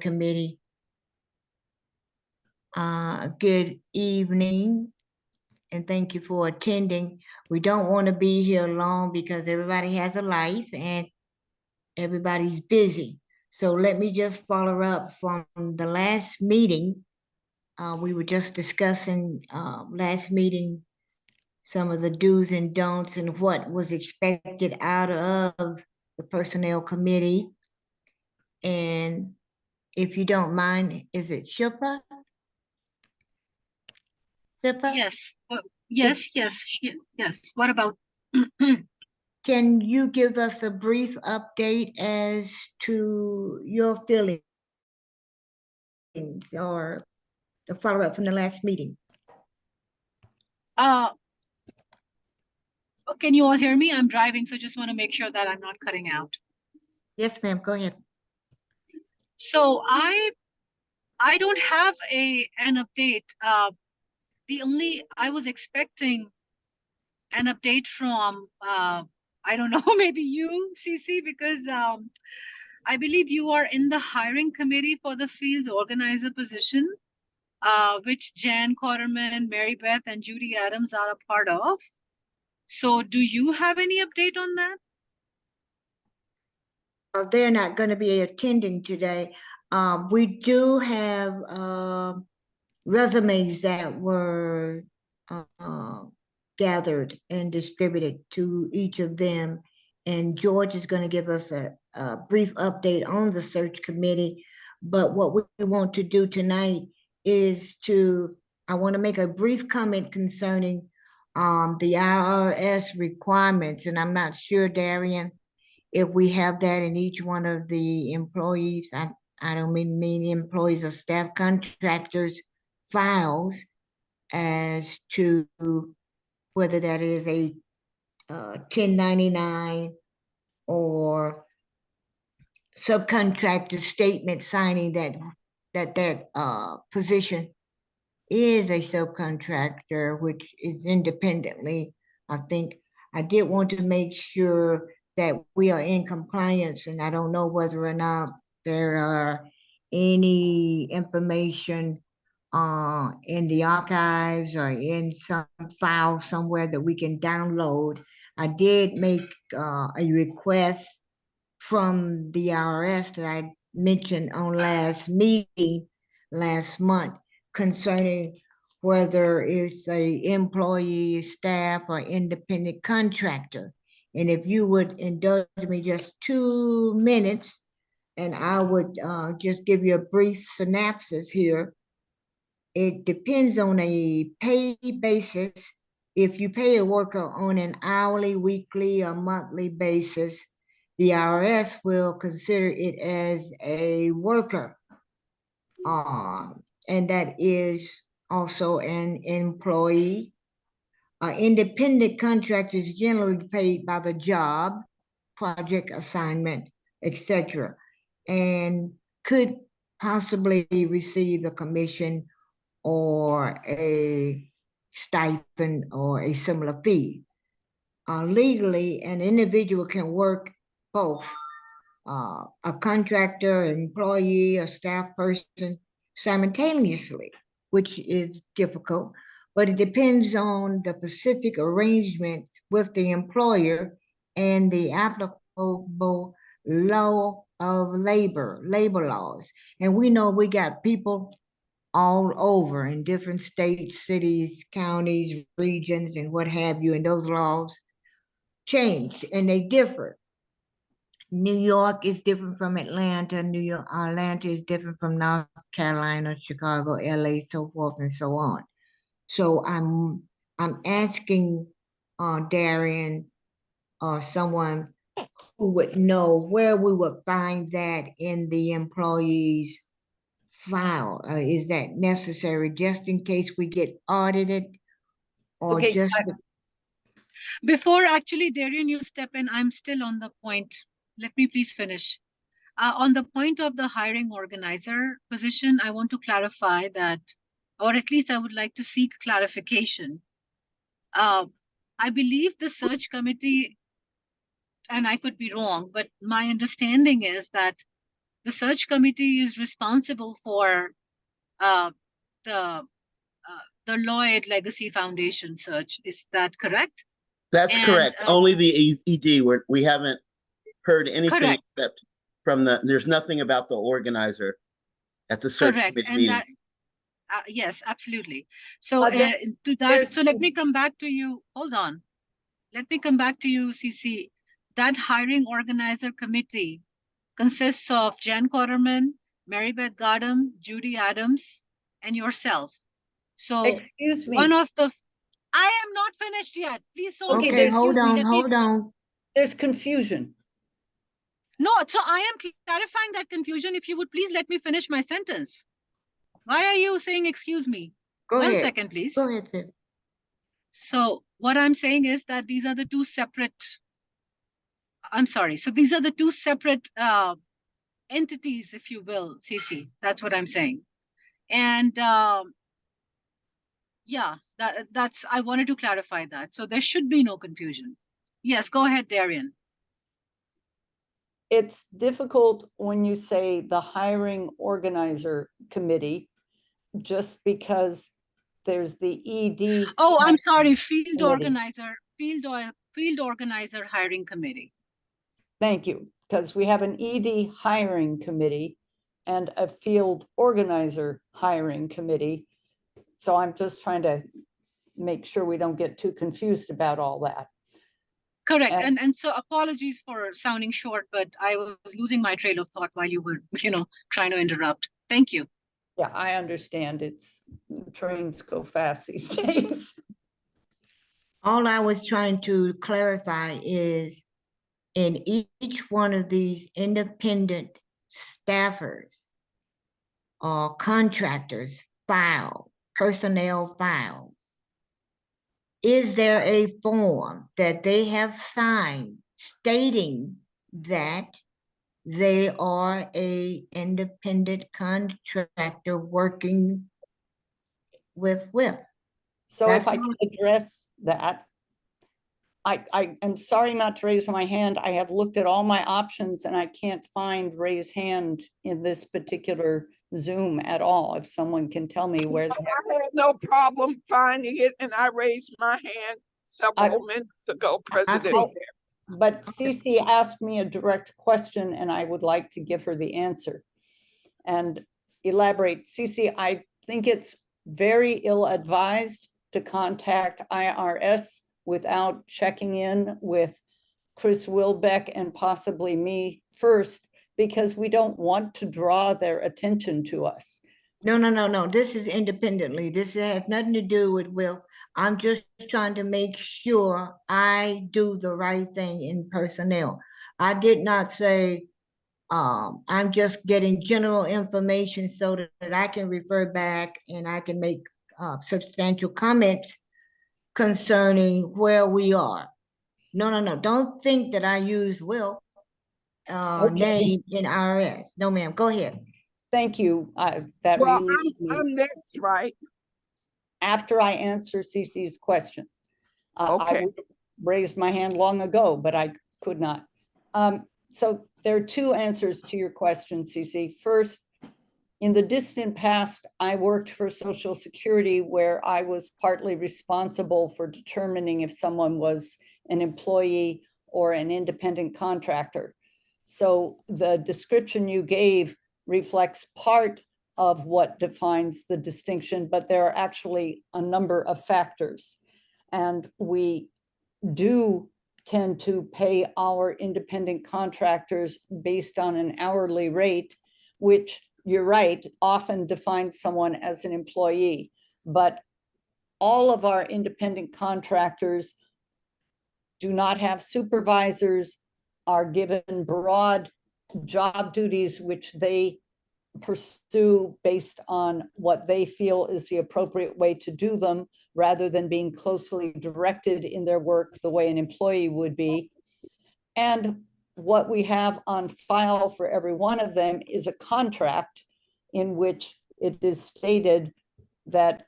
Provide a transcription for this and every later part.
Committee. Good evening, and thank you for attending. We don't want to be here long because everybody has a life and everybody's busy. So let me just follow up from the last meeting. We were just discussing last meeting some of the do's and don'ts and what was expected out of the Personnel Committee. And if you don't mind, is it Shilpa? Shilpa? Yes. Yes. What about? Can you give us a brief update as to your feelings or the follow-up from the last meeting? Can you all hear me? I'm driving, so just want to make sure that I'm not cutting out. Yes, ma'am, go ahead. So I don't have an update. I was expecting an update from I don't know, maybe you, CC, because I believe you are in the hiring committee for the fields organizer position, which Jan Cotterman, Mary Beth, and Judy Adams are a part of. So do you have any update on that? They're not going to be attending today. We do have resumes that were gathered and distributed to each of them. And George is going to give us a brief update on the search committee. But what we want to do tonight is I want to make a brief comment concerning the IRS requirements. And I'm not sure, Darian, if we have that in each one of the employees. I don't mean employees or staff contractors files as to whether that is a 1099 or subcontractor statement signing that position is a subcontractor, which is independently. I did want to make sure that we are in compliance, and I don't know whether or not there are any information in the archives or in some file somewhere that we can download. I did make a request from the IRS that I mentioned on last meeting last month concerning whether it's a employee, staff, or independent contractor. And if you would indulge me just 2 minutes, and I would just give you a brief synopsis here. It depends on a pay basis. If you pay a worker on an hourly, weekly, or monthly basis, the IRS will consider it as a worker. And that is also an employee. Independent contractors generally paid by the job, project assignment, etc., and could possibly receive a commission or a stipend or a similar fee. Legally, an individual can work both a contractor, employee, or staff person simultaneously, which is difficult, but it depends on the specific arrangements with the employer and the applicable law of labor laws. And we know we got people all over in different states, cities, counties, regions, and what have you, and those laws changed and they differ. New York is different from Atlanta. Atlanta is different from North Carolina, Chicago, LA, so forth and so on. So I'm asking Darian or someone who would know where we would find that in the employee's file. Is that necessary just in case we get audited, or Okay, just Before actually, Darian, you step in, I'm still on the point. Let me please finish. On the point of the hiring organizer position, I want to clarify that, or at least I would like to seek clarification. I believe the search committee, and I could be wrong, but my understanding is that the search committee is responsible for uh, the the Lloyd Legacy Foundation search. Is that correct? That's And correct. Only the ED, we haven't heard anything correct, except from there's nothing about the organizer at the search correct, committee and meeting. that yes, absolutely. So There- to that, so let me come back to you. Hold on. Let me come back to you, CC. That hiring organizer committee consists of Jan Quarterman, Mary Beth Gardam, Judy Adams, and yourself. So Excuse me. one of the, I am not finished yet. Please, so Okay, Okay, there's- hold excuse me, on, let me- hold on. There's confusion. No, so I am clarifying that confusion. If you would please let me finish my sentence. Why are you saying excuse me? Go One ahead. second, please. Go ahead, sir. So what I'm saying is that these are the two separate, I'm sorry. So these are the two separate entities, if you will, CC. That's what I'm saying. And yeah, that's, I wanted to clarify that. So there should be no confusion. Yes, go ahead, Darian. It's difficult when you say the hiring organizer committee, just because there's the ED. Oh, I'm sorry, field Committee. organizer hiring committee. Thank you, because we have an ED hiring committee and a field organizer hiring committee. So I'm just trying to make sure we don't get too confused about all that. Correct. And- And so apologies for sounding short, but I was losing my trail of thought while you were, trying to interrupt. Thank you. Yeah, I understand. Trains go fast these days. All I was trying to clarify is in each one of these independent staffers or contractors personnel files, is there a form that they have signed stating that they are a independent contractor working with WIP? So if That's I all. can address that, I am sorry not to raise my hand. I have looked at all my options and I can't find raise hand in this particular Zoom at all. If someone can tell me where the heck. I had no problem finding it, and I raised my hand several minutes ago, President. see. But Cece asked me a direct question and I would like to give her the answer and elaborate. Cece, I think it's very ill-advised to contact IRS without checking in with Chris Wilbeck and possibly me first, because we don't want to draw their attention to us. No. This is independently. This has nothing to do with Will. I'm just trying to make sure I do the right thing in personnel. I did not say, I'm just getting general information so that I can refer back and I can make substantial comments concerning where we are. No. Don't think that I use Will Okay. name in IRS. No, ma'am. Go ahead. Thank you. That Well, relieves me. I'm next, right? After I answer Cece's question. I Okay. would have raised my hand long ago, but I could not. So there are two answers to your question, Cece. First, in the distant past, I worked for Social Security where I was partly responsible for determining if someone was an employee or an independent contractor. So the description you gave reflects part of what defines the distinction, but there are actually a number of factors. And we do tend to pay our independent contractors based on an hourly rate, which you're right, often defines someone as an employee. But all of our independent contractors do not have supervisors, are given broad job duties, which they pursue based on what they feel is the appropriate way to do them, rather than being closely directed in their work the way an employee would be. And what we have on file for every one of them is a contract in which it is stated that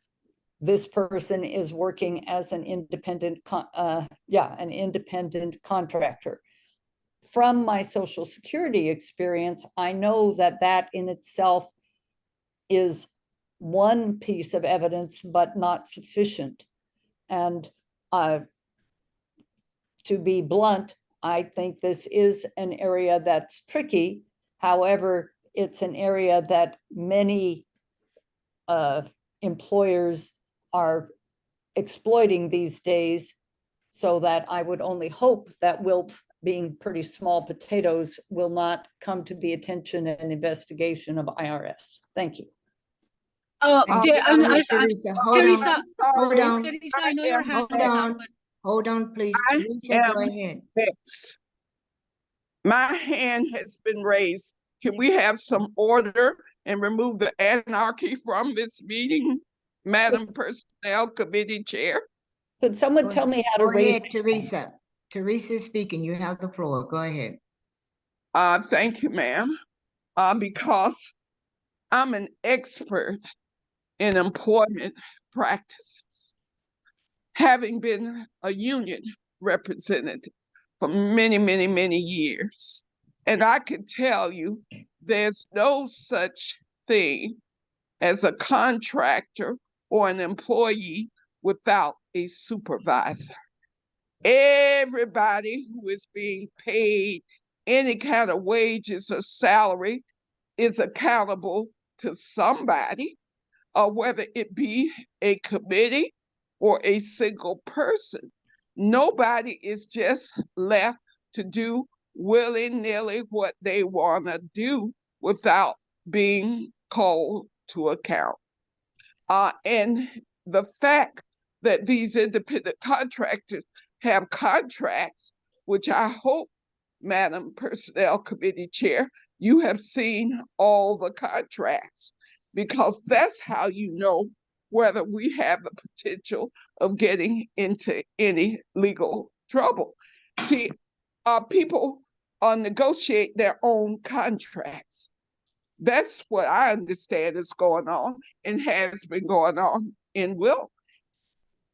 this person is working as an independent contractor. from my Social Security experience, I know that that in itself is one piece of evidence, but not sufficient. And to be blunt, I think this is an area that's tricky. However, it's an area that many employers are exploiting these days, so that I would only hope that WILF, being pretty small potatoes, will not come to the attention and investigation of IRS. Thank you. Thank you There, very I, much, I, Teresa. Hold Teresa, on, hold on, Teresa, I know your hand hold is up, on, but hold on, please. I Teresa, go am ahead. next. My hand has been raised. Can we have some order and remove the anarchy from this meeting, Madam Personnel Committee Chair? Could someone tell me how to Go raise? ahead, Teresa. Teresa is speaking. You have the floor. Go ahead. Thank you, ma'am. Because I'm an expert in employment practices, having been a union representative for many, many, many years. And I can tell you there's no such thing as a contractor or an employee without a supervisor. Everybody who is being paid any kind of wages or salary is accountable to somebody, or whether it be a committee or a single person. Nobody is just left to do willy-nilly what they want to do without being called to account. And the fact that these independent contractors have contracts, which I hope, Madam Personnel Committee Chair, you have seen all the contracts, because that's how you know whether we have the potential of getting into any legal trouble. See, people negotiate their own contracts. That's what I understand is going on and has been going on in WILF.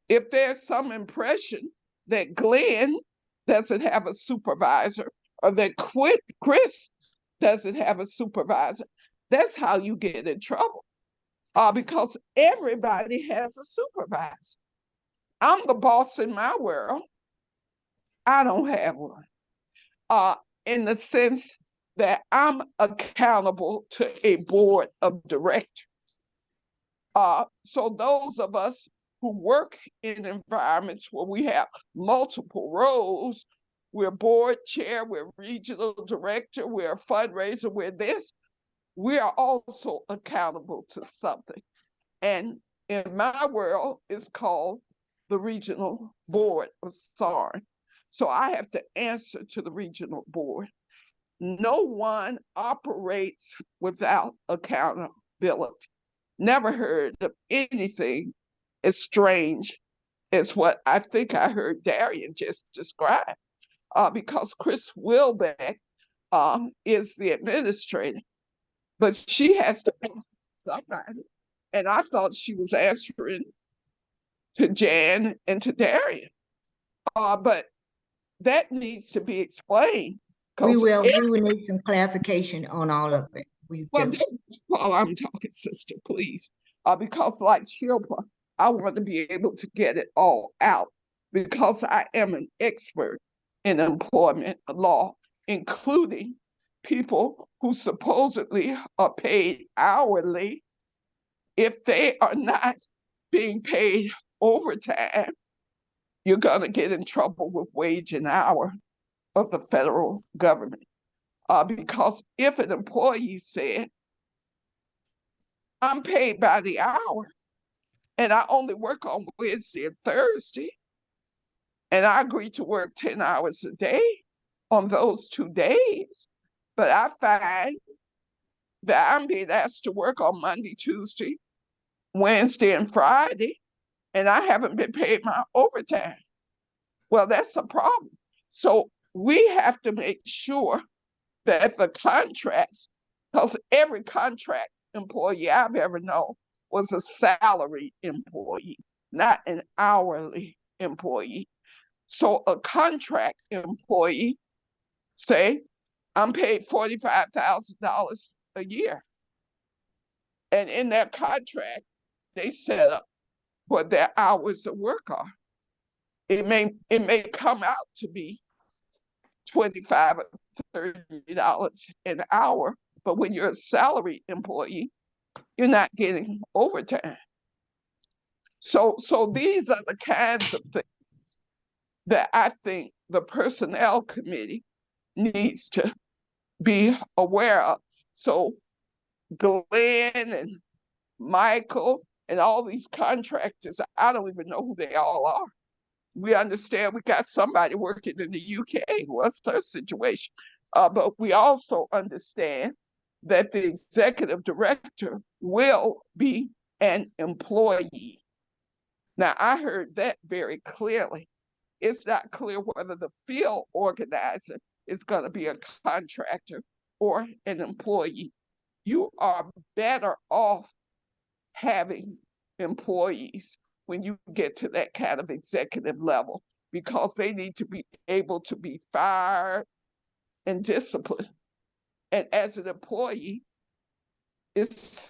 If there's some impression that Glenn doesn't have a supervisor, or that Chris doesn't have a supervisor, that's how you get in trouble. Because everybody has a supervisor. I'm the boss in my world. I don't have one. In the sense that I'm accountable to a board of directors. So those of us who work in environments where we have multiple roles, we're board chair, we're regional director, we're a fundraiser, we're this, we are also accountable to something. And in my world, it's called the Regional Board of SARN. So I have to answer to the regional board. No one operates without accountability. Never heard of anything as strange as what I think I heard Darian just describe, because Chris Wilbeck is the administrator, but she has to answer somebody. And I thought she was answering to Jan and to Darian. But that needs to be explained. We will need some clarification on all of it. Well, while I'm talking, sister, please. Because like Shilpa, I want to be able to get it all out, because I am an expert in employment law, including people who supposedly are paid hourly. If they are not being paid overtime, you're going to get in trouble with wage and hour of the federal government. Because if an employee said, I'm paid by the hour and I only work on Wednesday and Thursday, and I agree to work 10 hours a day on those 2 days, but I find that I'm being asked to work on Monday, Tuesday, Wednesday, and Friday, and I haven't been paid my overtime. Well, that's a problem. So we have to make sure that the contracts, because every contract employee I've ever known was a salary employee, not an hourly employee. So a contract employee say, I'm paid $45,000 a year. And in their contract, they set up what their hours of work are. It may come out to be $25 or $30 an hour, but when you're a salaried employee, you're not getting overtime. So these are the kinds of things that I think the Personnel Committee needs to be aware of. So Glenn and Michael and all these contractors, I don't even know who they all are. We understand we got somebody working in the UK. What's her situation? But we also understand that the executive director will be an employee. Now, I heard that very clearly. It's not clear whether the field organizer is going to be a contractor or an employee. You are better off having employees when you get to that kind of executive level, because they need to be able to be fired and disciplined. And as an employee, it's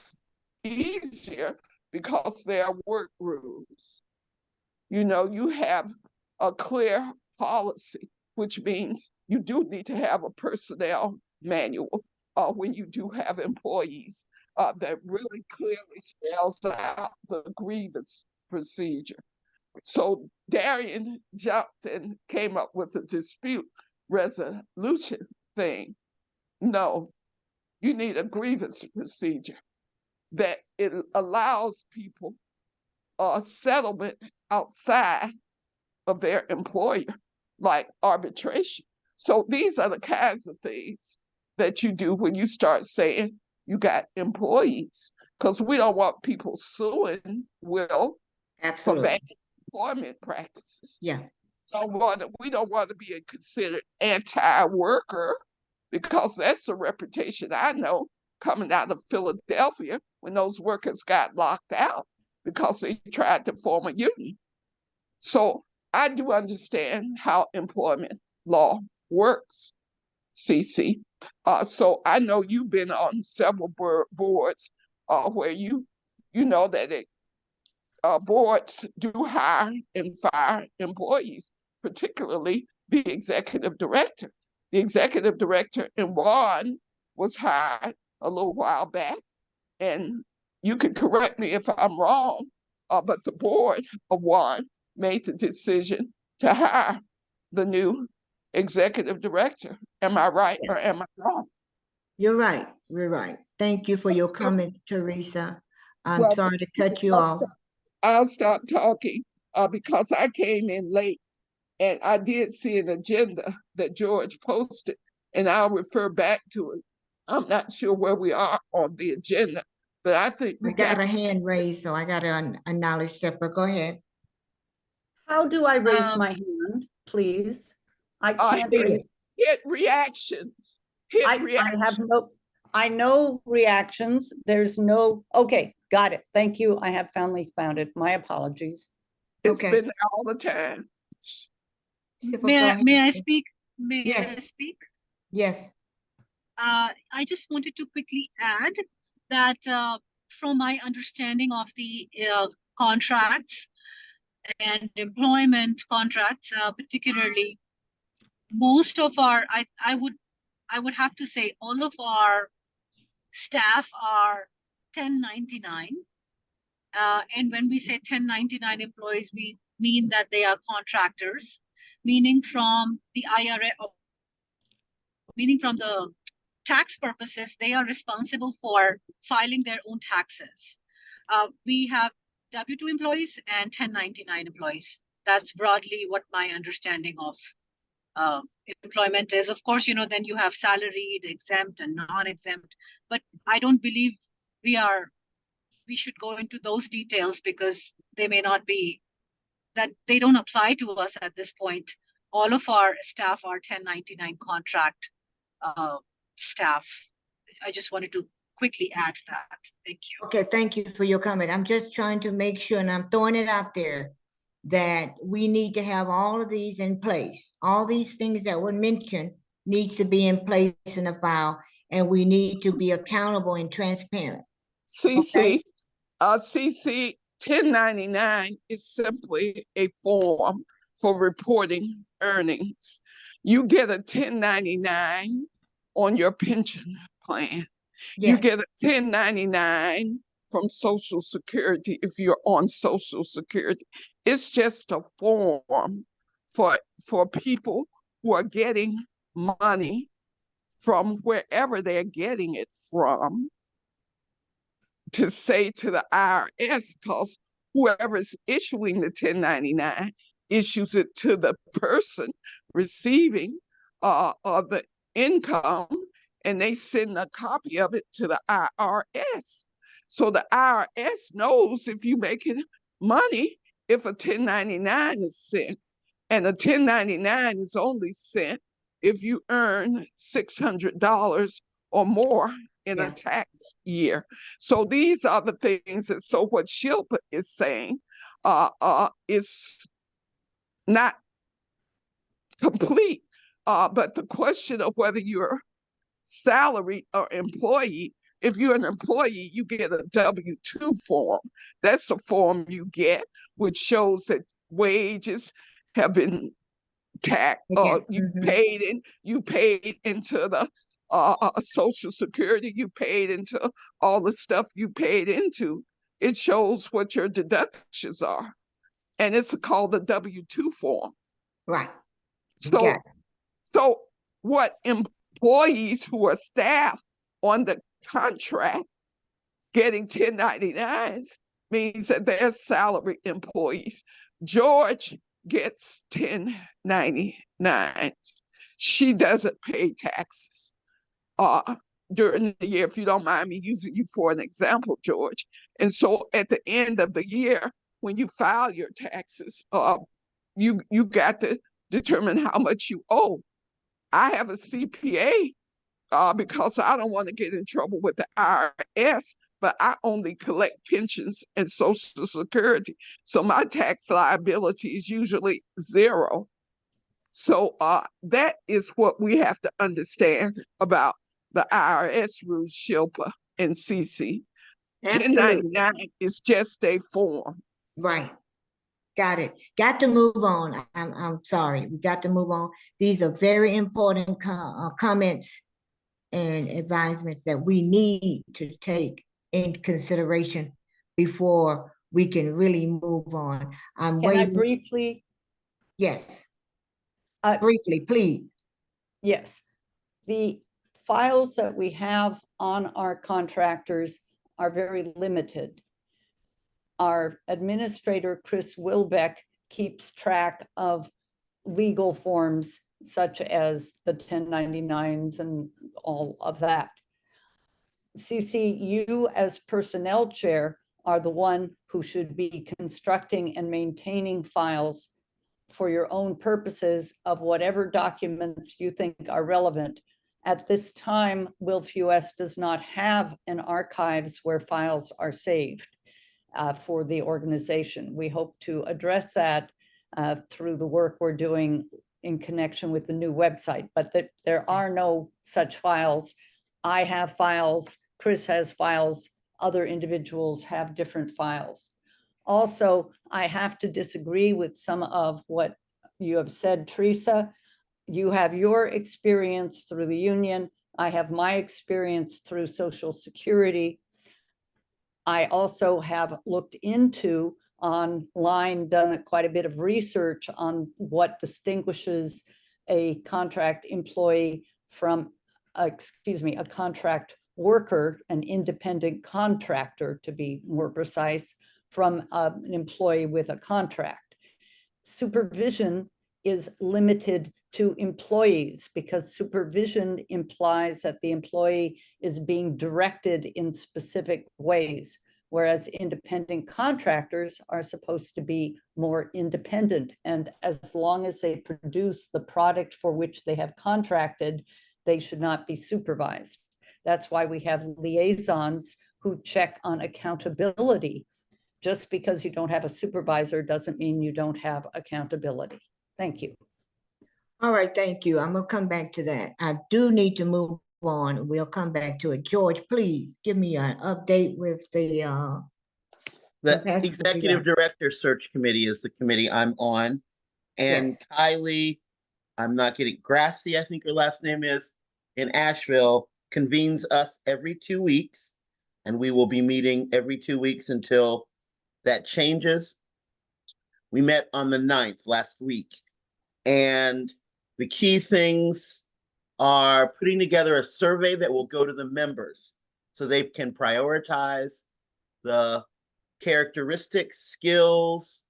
easier because there are work rules. You know, you have a clear policy, which means you do need to have a personnel manual when you do have employees that really clearly spells out the grievance procedure. So Darian jumped and came up with a dispute resolution thing. No, you need a grievance procedure that it allows people a settlement outside of their employer, like arbitration. So these are the kinds of things that you do when you start saying you got employees, because we don't want people suing Will for Absolutely. bad employment practices. Yeah. We don't want to be considered anti-worker, because that's a reputation I know coming out of Philadelphia when those workers got locked out because they tried to form a union. So I do understand how employment law works, CC. So I know you've been on several boards where you know that boards do hire and fire employees, particularly the executive director. The executive director in WAN was hired a little while back, and you can correct me if I'm wrong, but the board of WAN made the decision to hire the new executive director. Am I right or am I wrong? You're right. You're right. Thank you for your comments, Teresa. I'm Well, sorry to cut you off. I'll stop talking because I came in late, and I did see an agenda that George posted, and I'll refer back to it. I'm not sure where we are on the agenda, but I think We got a hand raised, so I got to acknowledge separate. Go ahead. How do I raise Um, my hand, please? I Uh, can't. hit, hit reactions. Hit I reactions. have I know reactions. There's no, okay, got it. Thank you. I have finally found it. My apologies. It's Okay. been there all the time. Sifa, May go I, ahead. may I speak? May I Yes. speak? Yes. I just wanted to quickly add that from my understanding of the contracts and employment contracts, particularly, most of our, I would have to say all of our staff are 1099. And when we say 1099 employees, we mean that they are contractors, meaning from the IRA, meaning from the tax purposes, they are responsible for filing their own taxes. We have W-2 employees and 1099 employees. That's broadly what my understanding of employment is. Of course, then you have salaried, exempt, and non-exempt, but I don't believe we should go into those details because they may not be, that they don't apply to us at this point. All of our staff are 1099 contract staff. I just wanted to quickly add that. Thank you. Okay, thank you for your comment. I'm just trying to make sure, and I'm throwing it out there, that we need to have all of these in place. All these things that were mentioned needs to be in place in the file, and we need to be accountable and transparent. CC, CC 1099 is simply a form for reporting earnings. You get a 1099 on your pension plan. You Yes, get a 1099 from Social Security if you're on Social Security. It's just a form for people who are getting money from wherever they're getting it from to say to the IRS, because whoever is issuing the 1099 issues it to the person receiving the income, and they send a copy of it to the IRS. So the IRS knows if you're making money, if a 1099 is sent, and a 1099 is only sent if you earn $600 or more in a Yeah. tax year. So these are the things. And so what Shilpa is saying is not complete. But the question of whether you're salary or employee, if you're an employee, you get a W-2 form. That's a form you get which shows that wages have been tax you paid into the Social Security, you paid into all the stuff you paid into. It shows what your deductions are, and it's called the W-2 form. right. So, Yeah. so what employees who are staff on the contract getting 1099s means that they're salary employees. George gets 1099s. She doesn't pay taxes during the year, if you don't mind me using you for an example, George. And so at the end of the year, when you file your taxes, you got to determine how much you owe. I have a CPA because I don't want to get in trouble with the IRS, but I only collect pensions and Social Security. So my tax liability is usually zero. So that is what we have to understand about the IRS rules, Shilpa and CC. Absolutely. 1099 is just a form. Right. Got it. Got to move on. I'm sorry. We got to move on. These are very important comments and advisements that we need to take into consideration before we can really move on. I'm Can I waiting. briefly? Yes, Uh, briefly, please. Yes, the files that we have on our contractors are very limited. Our administrator, Chris Wilbeck, keeps track of legal forms such as the 1099s and all of that. CC, you as personnel chair are the one who should be constructing and maintaining files for your own purposes of whatever documents you think are relevant. At this time, Wilf US does not have an archives where files are saved for the organization. We hope to address that through the work we're doing in connection with the new website, but there are no such files. I have files, Chris has files, other individuals have different files. Also, I have to disagree with some of what you have said, Teresa. You have your experience through the union. I have my experience through Social Security. I also have looked into online, done quite a bit of research on what distinguishes a contract employee from, a contract worker, an independent contractor, to be more precise, from an employee with a contract. Supervision is limited to employees because supervision implies that the employee is being directed in specific ways, whereas independent contractors are supposed to be more independent. And as long as they produce the product for which they have contracted, they should not be supervised. That's why we have liaisons who check on accountability. Just because you don't have a supervisor doesn't mean you don't have accountability. Thank you. All right, thank you. I'm gonna come back to that. I do need to move on. We'll come back to it. George, please give me an update with the The capacity Executive Director Search Committee is the committee I'm on. And Yes. Kylie, I'm not getting, Grassi, I think her last name is, in Asheville, convenes us every 2 weeks. And we will be meeting every 2 weeks until that changes. We met on the 9th last week. And the key things are putting together a survey that will go to the members so they can prioritize the characteristics, skills,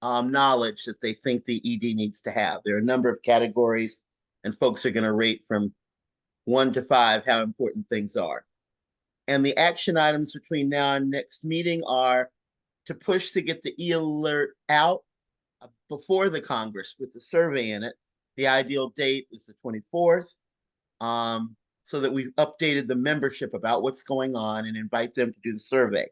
knowledge that they think the ED needs to have. There are a number of categories, and folks are going to rate from 1 to 5 how important things are. And the action items between now and next meeting are to push to get the e-alert out before the Congress with the survey in it. The ideal date is the 24th, so that we've updated the membership about what's going on and invite them to do the survey.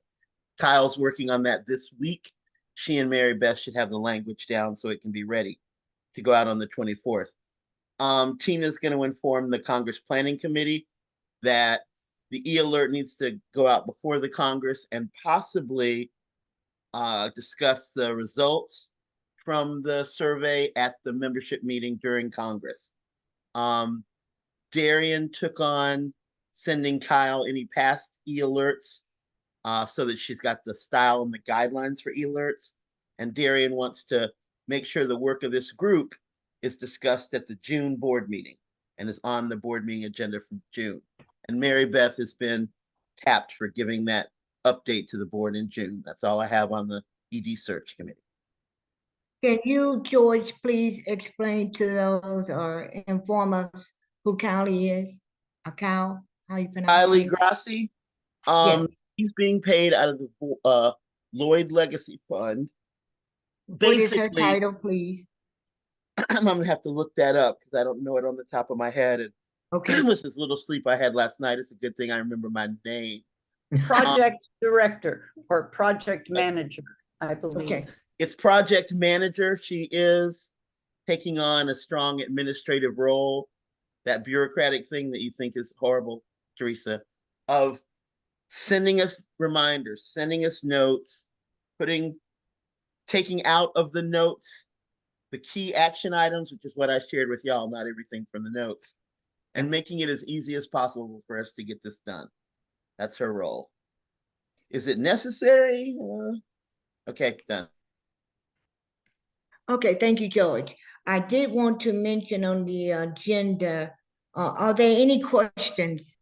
Kyle's working on that this week. She and Mary Beth should have the language down so it can be ready to go out on the 24th. Tina's going to inform the Congress Planning Committee that the e-alert needs to go out before the Congress and possibly discuss the results from the survey at the membership meeting during Congress. Darian took on sending Kyle any past e-alerts so that she's got the style and the guidelines for e-alerts. And Darian wants to make sure the work of this group is discussed at the June board meeting and is on the board meeting agenda from June. And Mary Beth has been tapped for giving that update to the board in June. That's all I have on the ED search committee. Can you, George, please explain to those or inform us who Kylie is? Cal, how you pronounce Kylie it? Grassi, Yes. he's being paid out of the Lloyd Legacy Fund. What is her Basically, title, please? I'm gonna have to look that up because I don't know it on the top of my head. And Okay. with this little sleep I had last night, it's a good thing I remember my name. Project director or project manager, I believe. Okay. It's project manager. She is taking on a strong administrative role, that bureaucratic thing that you think is horrible, Teresa, of sending us reminders, sending us notes, taking out of the notes the key action items, which is what I shared with y'all, not everything from the notes, and making it as easy as possible for us to get this done. That's her role. Is it necessary? Okay, done. Okay, thank you, George. I did want to mention on the agenda, are there any questions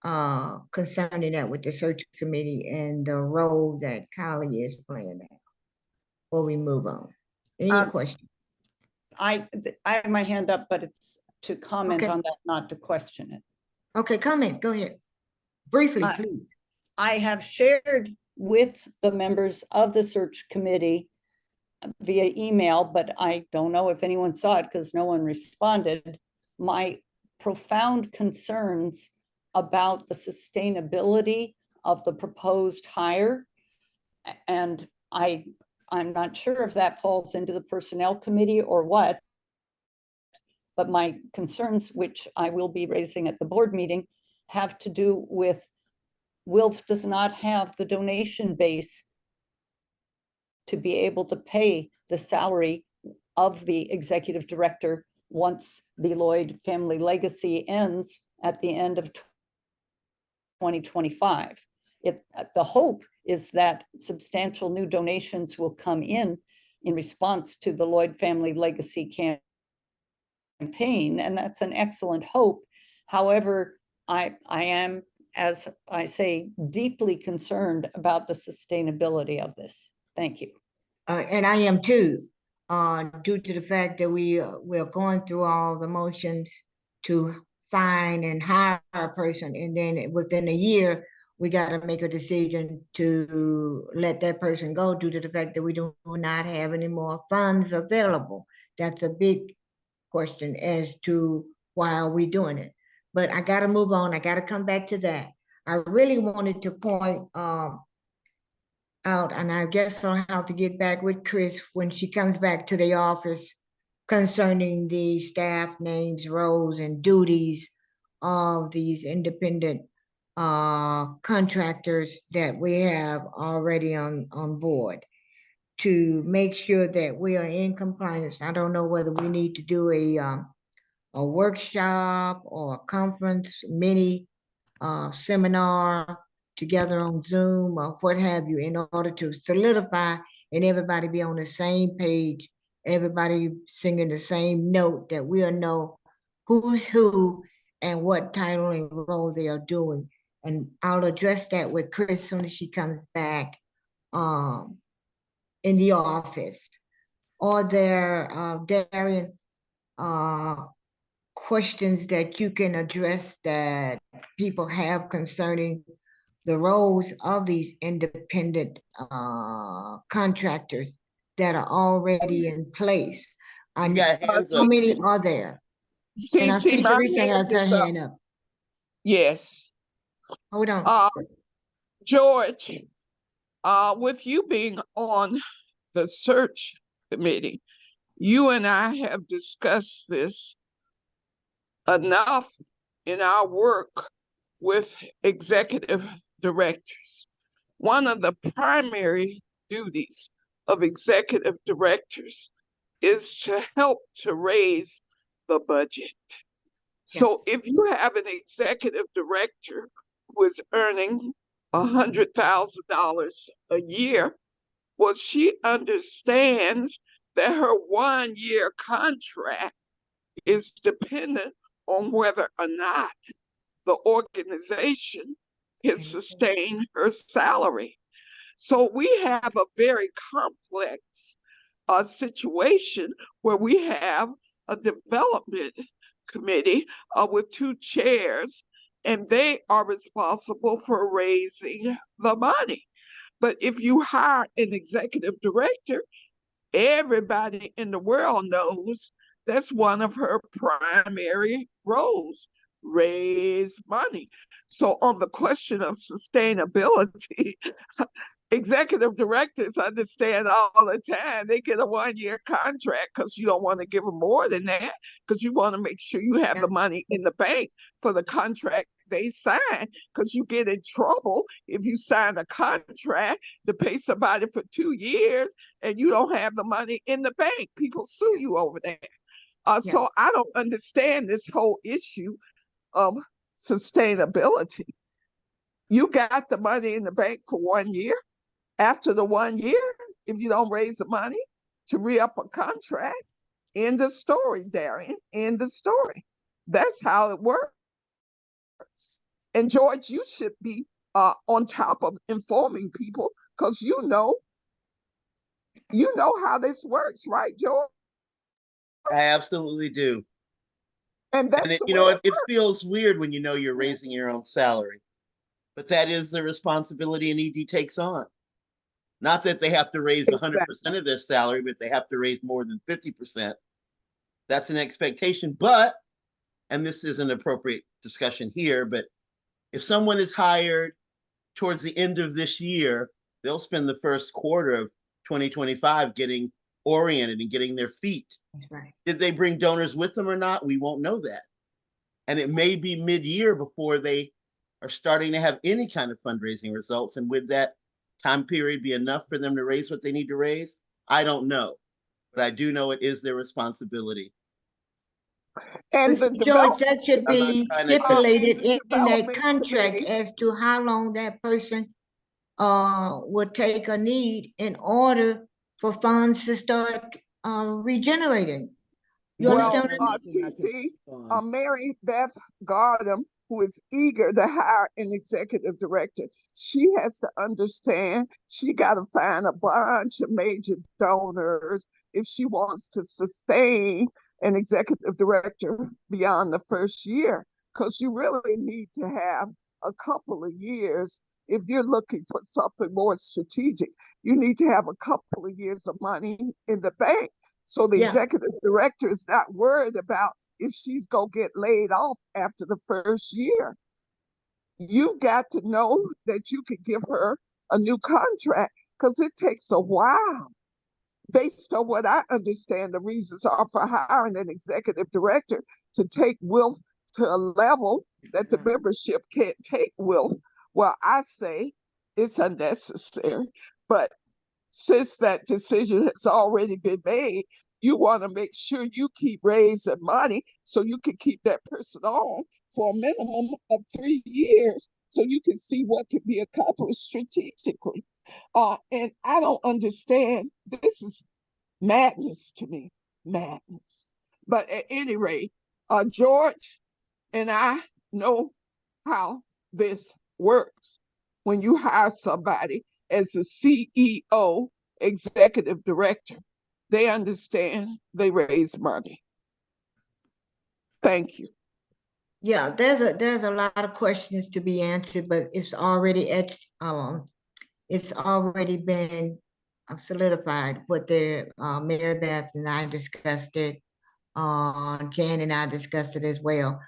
concerning that with the search committee and the role that Kylie is playing now? Before we move on, any questions? I have my hand up, but it's to comment Okay. on that, not to question it. Okay, comment, go ahead. Briefly, please. I have shared with the members of the search committee via email, but I don't know if anyone saw it because no one responded, my profound concerns about the sustainability of the proposed hire. And I'm not sure if that falls into the personnel committee or what, but my concerns, which I will be raising at the board meeting, have to do with WILF does not have the donation base to be able to pay the salary of the executive director once the Lloyd family legacy ends at the end of 2025. The hope is that substantial new donations will come in response to the Lloyd family legacy campaign, and that's an excellent hope. However, I am, as I say, deeply concerned about the sustainability of this. Thank you. And I am too, due to the fact that we're going through all the motions to sign and hire a person, and then within a year, we got to make a decision to let that person go due to the fact that we do not have any more funds available. That's a big question as to why are we doing it. But I got to move on. I got to come back to that. I really wanted to point out, and I guess I'll have to get back with Chris when she comes back to the office concerning the staff names, roles, and duties of these independent contractors that we have already on board, to make sure that we are in compliance. I don't know whether we need to do a workshop or a conference, mini seminar together on Zoom or what have you, in order to solidify and everybody be on the same page, everybody singing the same note, that we'll know who's who and what title and role they are doing. And I'll address that with Chris as soon as she comes back in the office. Are there, Darian, questions that you can address that people have concerning the roles of these independent contractors that are already in place? You got hands How up. many are there? And I see my Teresa has hand her is up. hand up. Yes. Hold on. George, with you being on the search committee, you and I have discussed this enough in our work with executive directors. One of the primary duties of executive directors is to help to raise the budget. So if you have an executive director who is earning $100,000 a year, well, she understands that her 1-year contract is dependent on whether or not the organization can sustain her salary. So we have a very complex situation where we have a development committee with 2 chairs, and they are responsible for raising the money. But if you hire an executive director, everybody in the world knows that's one of her primary roles: raise money. So on the question of sustainability, executive directors understand all the time they get a 1-year contract because you don't want to give them more than that, because you want to make sure you have the money in the bank for the contract they sign, because you get in trouble if you sign a contract to pay somebody for 2 years and you don't have the money in the bank. People sue you over that. So I don't understand this whole issue of sustainability. You got the money in the bank for 1 year. After the 1 year, if you don't raise the money to re-up a contract, end the story, Darian, end the story. That's how it works. And George, you should be on top of informing people, because you know how this works, right, George? I absolutely do. And that's And it, the you way know, it it feels weird when you know you're raising your own salary, but that is the responsibility an ED takes on. Not that they have to raise 100% of their salary, but they have to raise more than 50%. That's an expectation. But, and this is an appropriate discussion here, but if someone is hired towards the end of this year, they'll spend the first quarter of 2025 getting oriented and getting their feet. That's right. Did they bring donors with them or not? We won't know that. And it may be mid-year before they are starting to have any kind of fundraising results. And would that time period be enough for them to raise what they need to raise? I don't know. But I do know it is their responsibility. And the George, that should I'm not be trying to- stipulated in that development contract committee. as to how long that person would take or need in order for funds to start regenerating. You Well, understand what I mean? CC, Mary Beth Gardam, who is eager to hire an executive director, she has to understand she got to find a bunch of major donors if she wants to sustain an executive director beyond the first year, because you really need to have a couple of years. If you're looking for something more strategic, you need to have a couple of years of money in the bank. So the executive director is not worried about if she's going to get laid off after the first year. You've got to know that you can give her a new contract, because it takes a while based on what I understand, the reasons are for hiring an executive director to take Wilf to a level that the membership can't take Wilf. Well, I say it's unnecessary. But since that decision has already been made, you want to make sure you keep raising money so you can keep that person on for a minimum of 3 years so you can see what can be accomplished strategically. And I don't understand. This is madness to me, madness. But at any rate, George and I know how this works. When you hire somebody as a CEO, executive director, they understand, they raise money. Thank you. Yeah, there's a lot of questions to be answered, but it's already been solidified. What the Mary Beth and I discussed it. Jan and I discussed it as well.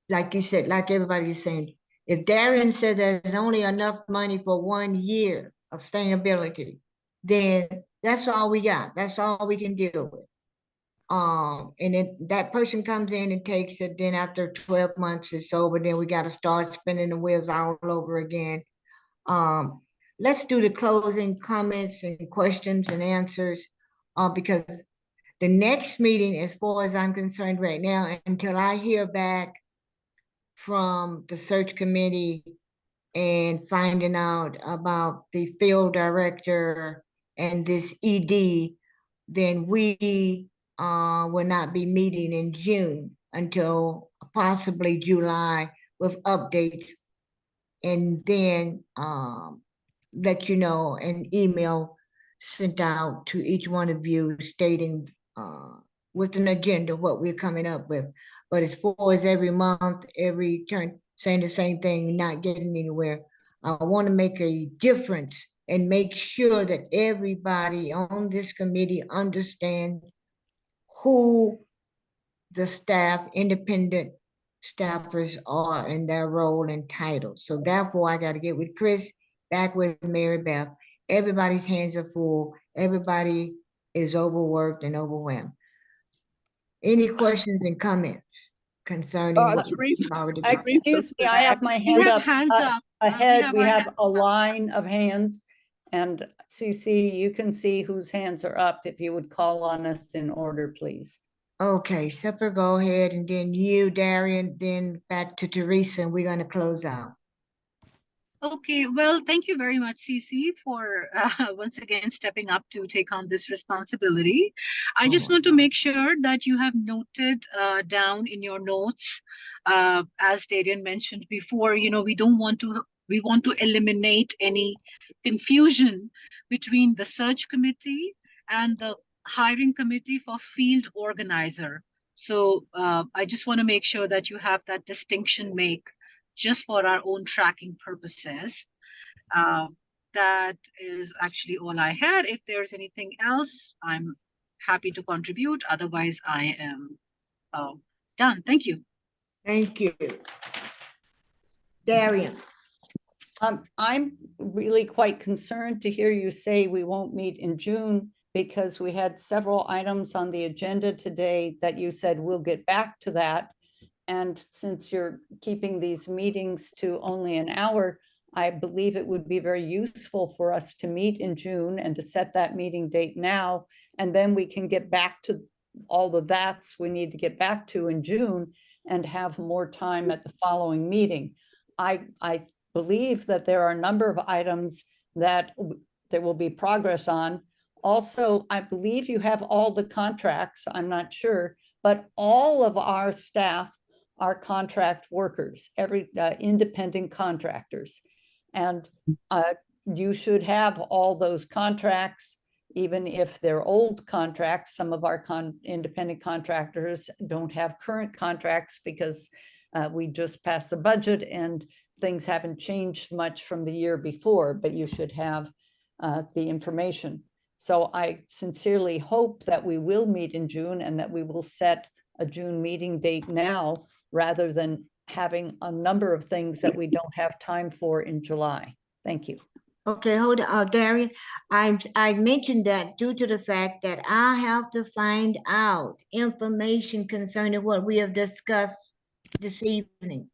Like you said, like everybody's saying, if Darren said there's only enough money for 1 year of sustainability, then that's all we got. That's all we can deal with. And if that person comes in and takes it, then after 12 months it's over, then we got to start spinning the wheels all over again. Let's do the closing comments and questions and answers, because the next meeting, as far as I'm concerned right now, until I hear back from the search committee and finding out about the field director and this ED, then we will not be meeting in June until possibly July with updates, and then let you know, an email sent out to each one of you stating with an agenda what we're coming up with. But as far as every month, every turn saying the same thing, not getting anywhere, I want to make a difference and make sure that everybody on this committee understands who the staff, independent staffers are and their role and title. So therefore, I got to get with Chris, back with Mary Beth. Everybody's hands are full. Everybody is overworked and overwhelmed. Any questions and comments concerning what Teresa, we've already Teresa, talked? Excuse me, I have my We hand have up. hands up. Ahead, we our have hands a up. line of hands. And CC, you can see whose hands are up if you would call on us in order, please. Okay, Sepper, go ahead, and then you, Darian, then back to Teresa, and we're going to close out. Okay, well, thank you very much, Cece, for once again stepping up to take on this responsibility. I just want to make sure that you have noted down in your notes, as Darian mentioned before, you know, we want to eliminate any confusion between the search committee and the hiring committee for field organizer. So I just want to make sure that you have that distinction made just for our own tracking purposes. That is actually all I had. If there's anything else, I'm happy to contribute. Otherwise, I am done. Thank you. Thank you. Darian. I'm really quite concerned to hear you say we won't meet in June, because we had several items on the agenda today that you said we'll get back to that. And since you're keeping these meetings to only an hour, I believe it would be very useful for us to meet in June and to set that meeting date now. And then we can get back to all the that's we need to get back to in June and have more time at the following meeting. I believe that there are a number of items that there will be progress on. Also, I believe you have all the contracts, I'm not sure, but all of our staff are contract workers, every independent contractors. And you should have all those contracts, even if they're old contracts. Some of our independent contractors don't have current contracts because we just passed the budget and things haven't changed much from the year before, but you should have the information. So I sincerely hope that we will meet in June and that we will set a June meeting date now, rather than having a number of things that we don't have time for in July. Thank you. Okay, hold on, Darian. I mentioned that due to the fact that I have to find out information concerning what we have discussed this evening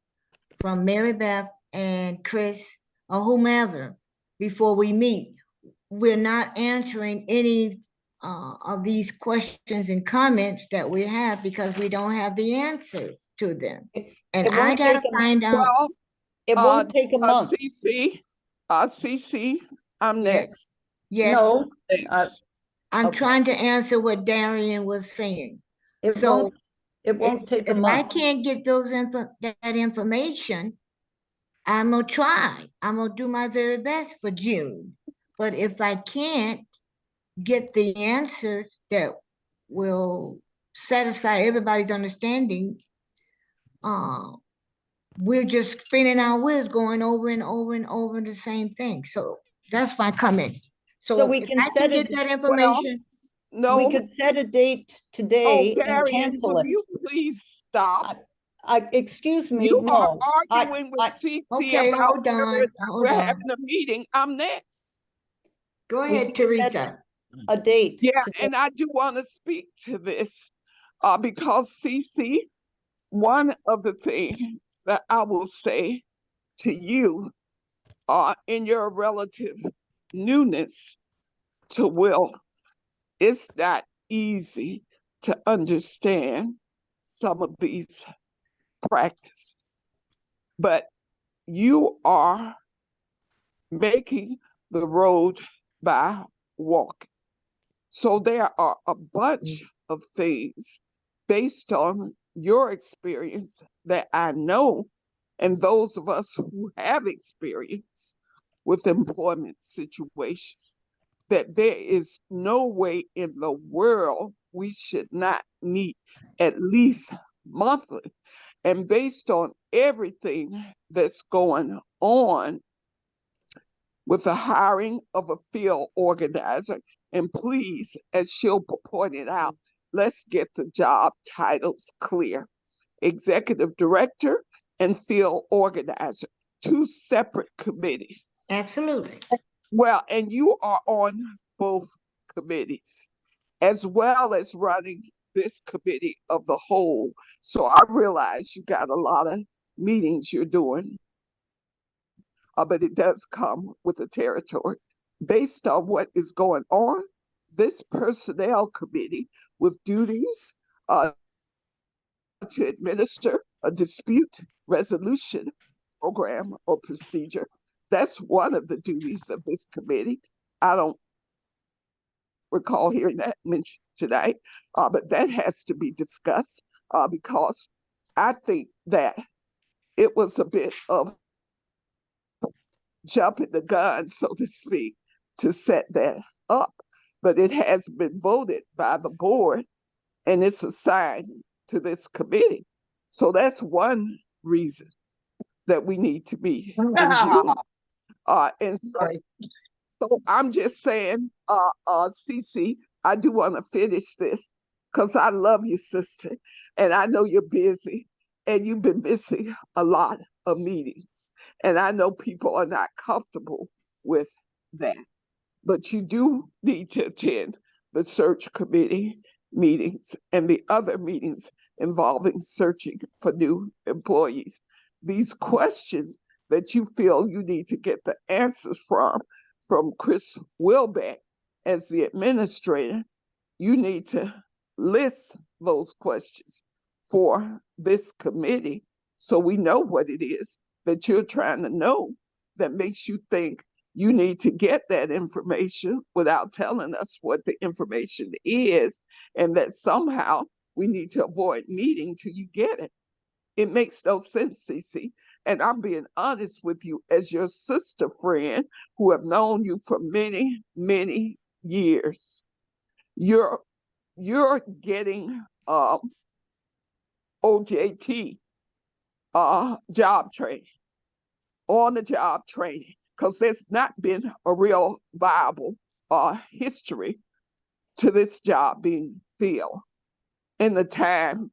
from Mary Beth and Chris or whomever before we meet. We're not answering any of these questions and comments that we have because we don't have the answer to them. And It I won't gotta take a- find out. Well, It won't take a month. CC, I'm Yes. next. Yes, No, Next. I'm okay. trying to answer what Darian was saying. it So won't, it won't take a if I month. can't get that information, I'm gonna try. I'm gonna do my very best for June. But if I can't get the answers that will satisfy everybody's understanding, we're just spinning our wheels going over and over and over the same thing. So that's my comment. So So we if can I set can it, get that information, we No, could set a date oh, today and Darian, cancel will it. you please stop? Excuse me, You are no. I- arguing with I- CC okay, about hold whether on, or not hold we're on. having a meeting. I'm next. Go We ahead, can set Teresa. a date. Yeah, today. and I do want to speak to this because CC, one of the things that I will say to you in your relative newness to Will, it's not easy to understand some of these practices, but you are making the road by walking. So there are a bunch of things based on your experience that I know, and those of us who have experience with employment situations, that there is no way in the world we should not meet at least monthly. And based on everything that's going on with the hiring of a field organizer, and please, as Shilpa pointed out, let's get the job titles clear. Executive director and field organizer, two separate committees. Absolutely. Well, and you are on both committees, as well as running this committee of the whole. So I realize you got a lot of meetings you're doing, but it does come with the territory. Based on what is going on, this personnel committee with duties to administer a dispute resolution program or procedure. That's one of the duties of this committee. I don't recall hearing that mentioned today, but that has to be discussed because I think that it was a bit of jumping the gun, so to speak, to set that up. But it has been voted by the board and it's assigned to this committee. So that's one reason that we need to meet in June. And so I'm just saying, CC, I do want to finish this because I love you, sister, and I know you're busy and you've been missing a lot of meetings. And I know people are not comfortable with that, but you do need to attend the search committee meetings and the other meetings involving searching for new employees. These questions that you feel you need to get the answers from Chris Wilbeck as the administrator, you need to list those questions for this committee so we know what it is that you're trying to know that makes you think you need to get that information without telling us what the information is, and that somehow we need to avoid meeting till you get it. It makes no sense, CC. And I'm being honest with you as your sister friend who have known you for many, many years. You're getting OJT job training, on the job training, because there's not been a real viable history to this job being filled. In the time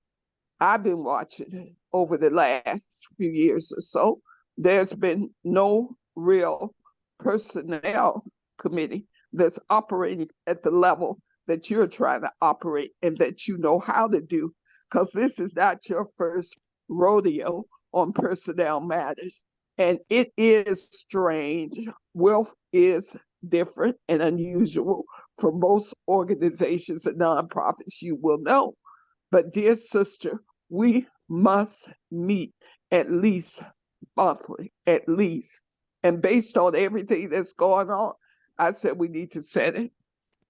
I've been watching over the last few years or so, there's been no real personnel committee that's operating at the level that you're trying to operate and that you know how to do, because this is not your first rodeo on personnel matters. And it is strange. Wealth is different and unusual for most organizations and nonprofits, you will know. But dear sister, we must meet at least monthly, at least. And based on everything that's going on, I said we need to set it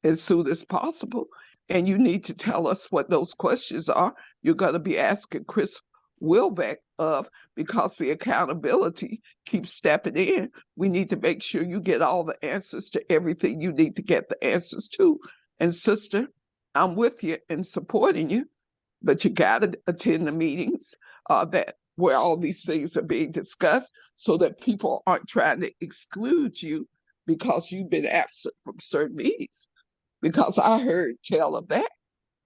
as soon as possible. And you need to tell us what those questions are you're going to be asking Chris Wilbeck of, because the accountability keeps stepping in. We need to make sure you get all the answers to everything you need to get the answers to. And sister, I'm with you and supporting you, but you got to attend the meetings that where all these things are being discussed, so that people aren't trying to exclude you because you've been absent from certain meetings. Because I heard tell of that,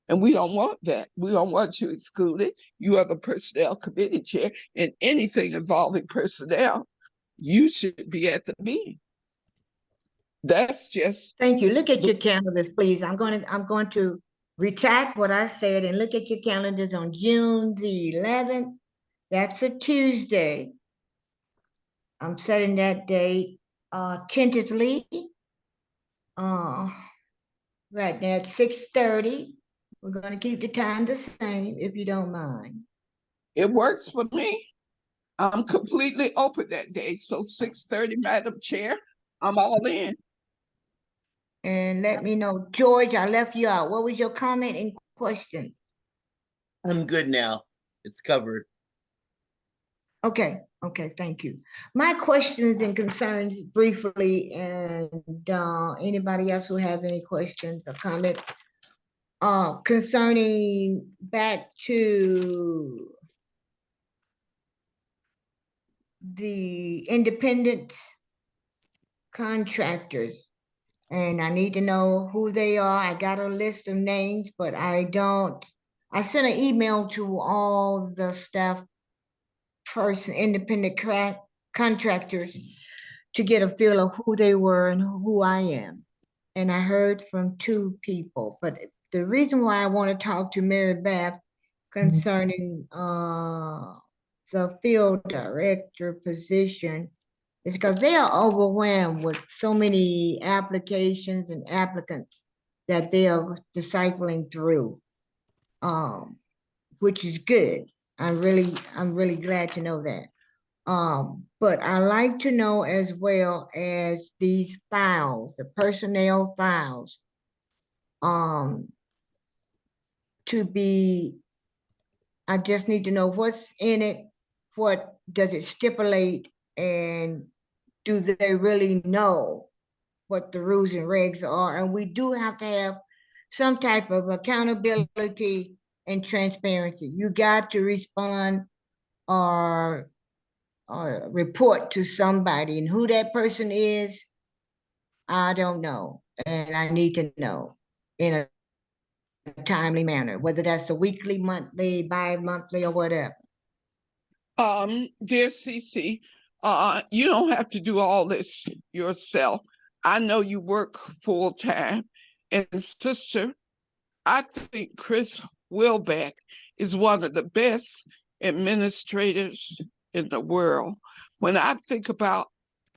and we don't want that. We don't want you excluded. You are the personnel committee chair, and anything involving personnel, you should be at the meeting. That's just. Thank you. Look at your calendars, please. I'm going to retract what I said and look at your calendars on June the 11th. That's a Tuesday. I'm setting that date tentatively. Right now at 6:30. We're going to keep the time the same, if you don't mind. It works for me. I'm completely open that day. So 6:30, Madam Chair, I'm all in. And let me know, George, I left you out. What was your comment and question? I'm good now. It's covered. Okay, thank you. My questions and concerns briefly, and anybody else who have any questions or comments concerning back to the independent contractors, and I need to know who they are. I got a list of names, but I sent an email to all the staff person, independent contractors, to get a feel of who they were and who I am. And I heard from 2 people, but the reason why I want to talk to Mary Beth concerning the field director position is because they are overwhelmed with so many applications and applicants that they are discipling through, which is good. I'm really glad to know that. But I like to know as well as these files, the personnel files, I just need to know what's in it, what does it stipulate, and do they really know what the rules and regs are? And we do have to have some type of accountability and transparency. You got to respond or report to somebody, and who that person is, I don't know, and I need to know in a timely manner, whether that's the weekly, monthly, bi-monthly, or whatever. Dear CC, you don't have to do all this yourself. I know you work full time, and sister, I think Chris Wilbeck is one of the best administrators in the world. When I think about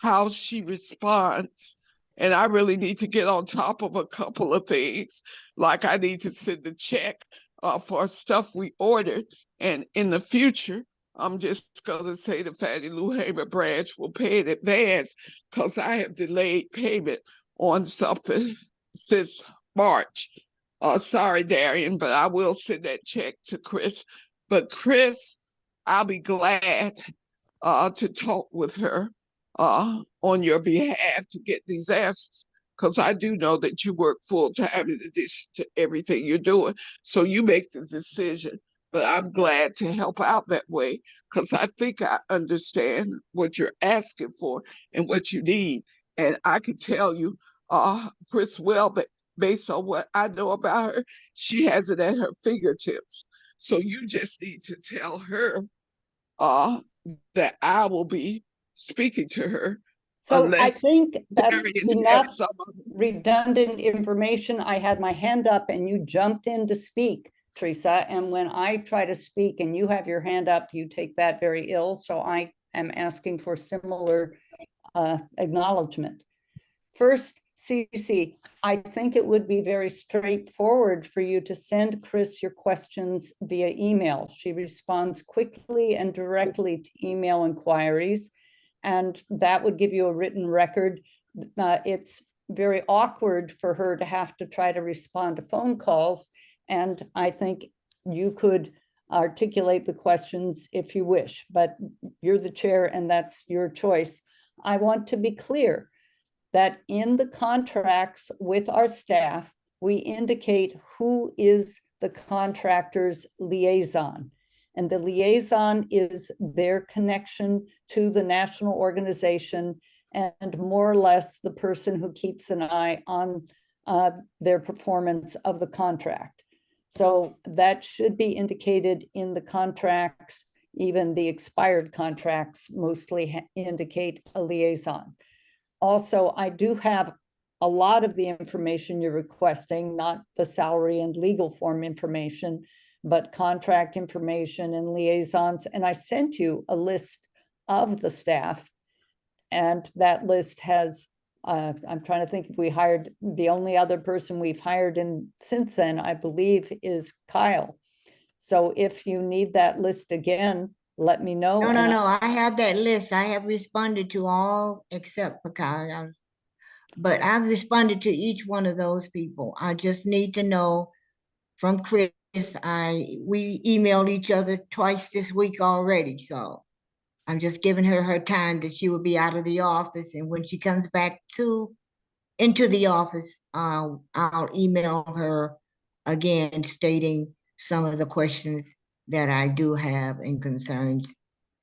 how she responds, and I really need to get on top of a couple of things, like I need to send a check for stuff we ordered, and in the future, I'm just going to say the Fannie Lou Hamer branch will pay in advance, because I have delayed payment on something since March. Sorry, Darian, but I will send that check to Chris. But Chris, I'll be glad to talk with her on your behalf to get these answers, because I do know that you work full time in addition to everything you're doing. So you make the decision, but I'm glad to help out that way, because I think I understand what you're asking for and what you need. And I can tell you, Chris Welbeck, based on what I know about her, she has it at her fingertips. So you just need to tell her that I will be speaking to her So I unless think that's Darian enough has some other- redundant information. I had my hand up and you jumped in to speak, Teresa. And when I try to speak and you have your hand up, you take that very ill. So I am asking for similar acknowledgement. First, Cece, I think it would be very straightforward for you to send Chris your questions via email. She responds quickly and directly to email inquiries, and that would give you a written record. It's very awkward for her to have to try to respond to phone calls, and I think you could articulate the questions if you wish, but you're the chair and that's your choice. I want to be clear that in the contracts with our staff, we indicate who is the contractor's liaison. And the liaison is their connection to the national organization and more or less the person who keeps an eye on their performance of the contract. So that should be indicated in the contracts. Even the expired contracts mostly indicate a liaison. Also, I do have a lot of the information you're requesting, not the salary and legal form information, but contract information and liaisons. And I sent you a list of the staff. And that list has, I'm trying to think if we hired, the only other person we've hired in since then, I believe, is Kyle. So if you need that list again, let me know. No, I have that list. I have responded to all except for Kyle. But I've responded to each one of those people. I just need to know from Chris. We emailed each other twice this week already, so I'm just giving her time that she will be out of the office, and when she comes back into the office, I'll email her again stating some of the questions that I do have and concerns,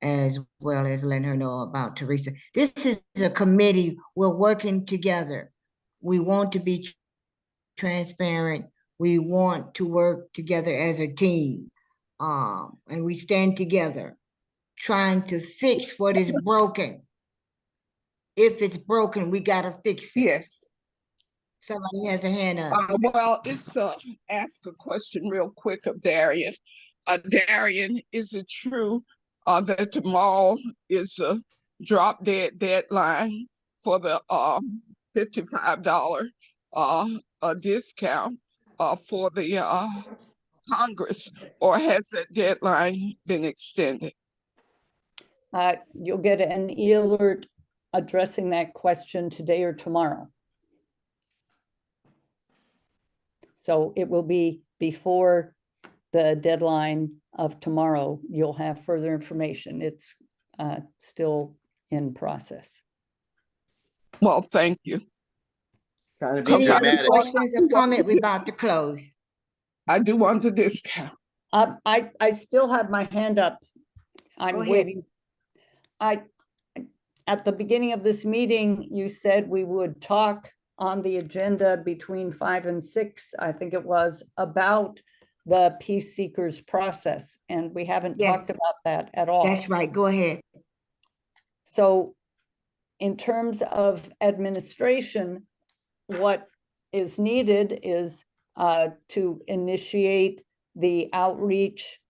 as well as letting her know about Teresa. This is a committee. We're working together. We want to be transparent. We want to work together as a team. And we stand together trying to fix what is broken. If it's broken, we gotta fix it. Yes. Somebody has a hand up. Well, it's ask a question real quick of Darian. Darian, is it true that tomorrow is a drop dead deadline for the $55 discount for the Congress, or has that deadline been extended? You'll get an e-alert addressing that question today or tomorrow. So it will be before the deadline of tomorrow. You'll have further information. It's still in process. Well, thank you. Trying to be Any other dramatic. questions or comment? We're about to close. I do want the discount. I still have my hand up. Go I'm ahead. waiting. At the beginning of this meeting, you said we would talk on the agenda between 5 and 6, I think it was, about the peace seekers process, and we haven't talked Yes. about that at all. That's right. Go ahead. So in terms of administration, what is needed is to initiate the outreach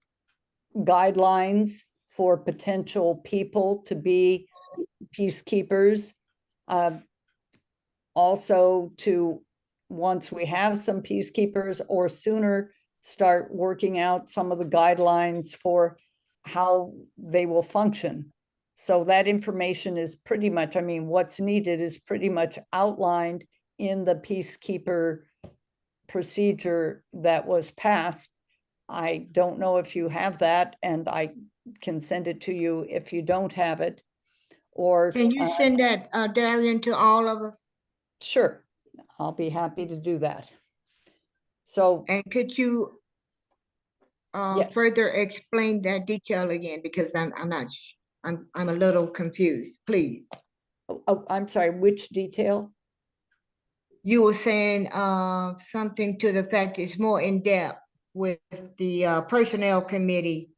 guidelines for potential people to be peacekeepers. Also to, once we have some peacekeepers or sooner, start working out some of the guidelines for how they will function. So that information is pretty much, I mean, what's needed is pretty much outlined in the peacekeeper procedure that was passed. I don't know if you have that, and I can send it to you if you don't have it. Or Can you send that, Darian, to all of us? sure, I'll be happy to do that. So And could you Yes. further explain that detail again? Because I'm a little confused, please. I'm sorry, which detail? You were saying something to the fact it's more in depth with the personnel committee.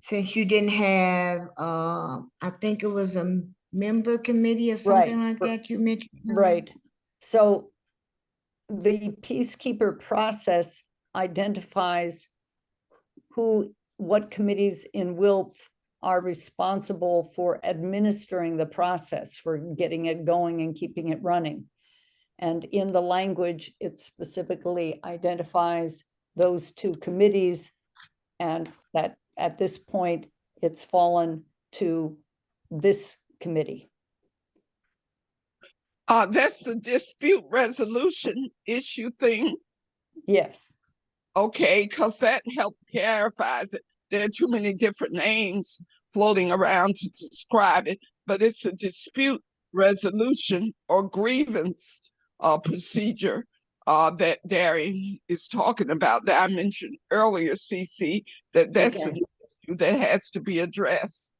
Since you didn't have, I think it was member committee or something like that you mentioned? earlier? Right. So the peacekeeper process identifies what committees in WILPF are responsible for administering the process, for getting it going and keeping it running. And in the language, it specifically identifies those two committees, and that at this point, it's fallen to this committee. That's the dispute resolution issue thing. Yes, Okay, because that helped clarifies it. There are too many different names floating around to describe it, but it's a dispute resolution or grievance procedure that Darian is talking about that I mentioned earlier, CC, that's an Okay. issue that has to be addressed.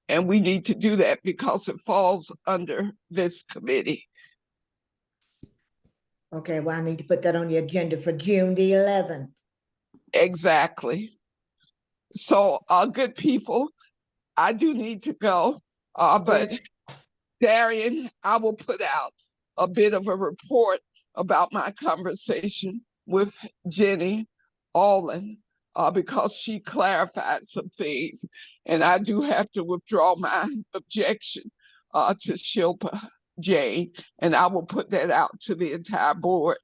And we need to do that because it falls under this committee. Okay, well, I need to put that on the agenda for June the 11th. Exactly. So, good people, I do need to go, but Yes. Darian, I will put out a bit of a report about my conversation with Jenny Allen, because she clarified some things, and I do have to withdraw my objection to Shilpa Jane, and I will put that out to the entire board.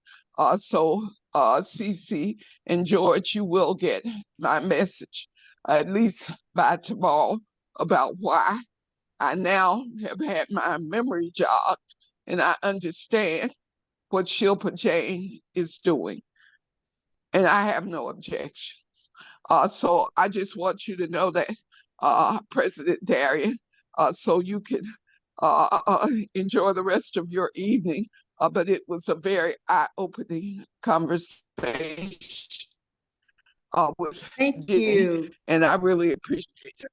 So CC and George, you will get my message at least by tomorrow about why I now have had my memory jogged and I understand what Shilpa Jane is doing. And I have no objections. So I just want you to know that, President Darian, so you can enjoy the rest of your evening. But it was a very eye-opening conversation with Thank Jenny, you. and I really appreciate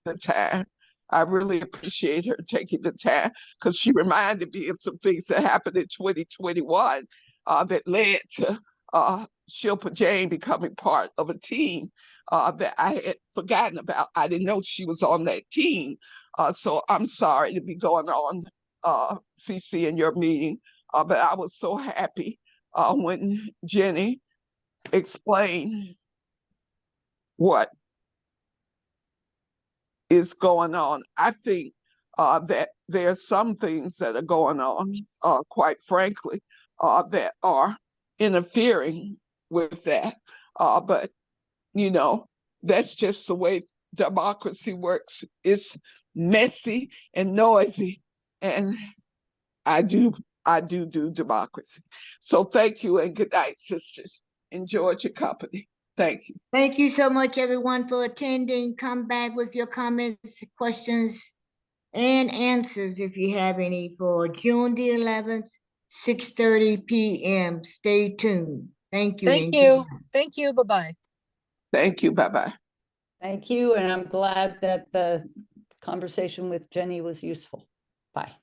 the time. I really appreciate her taking the time because she reminded me of some things that happened in 2021 that led to Shilpa Jane becoming part of a team that I had forgotten about. I didn't know she was on that team. So I'm sorry to be going on, CC, in your meeting, but I was so happy when Jenny explained what is going on. I think that there are some things that are going on, quite frankly, that are interfering with that. But, you know, that's just the way democracy works. It's messy and noisy, and I do democracy. So thank you and good night, sisters. Enjoyed your company. Thank you. Thank you so much, everyone, for attending. Come back with your comments, questions, and answers if you have any for June the 11th, 6:30 p.m. Stay tuned. Thank you. Thank and you. good night. Thank you. Bye-bye. Thank you. Bye-bye. thank you, and I'm glad that the conversation with Jenny was useful. Bye.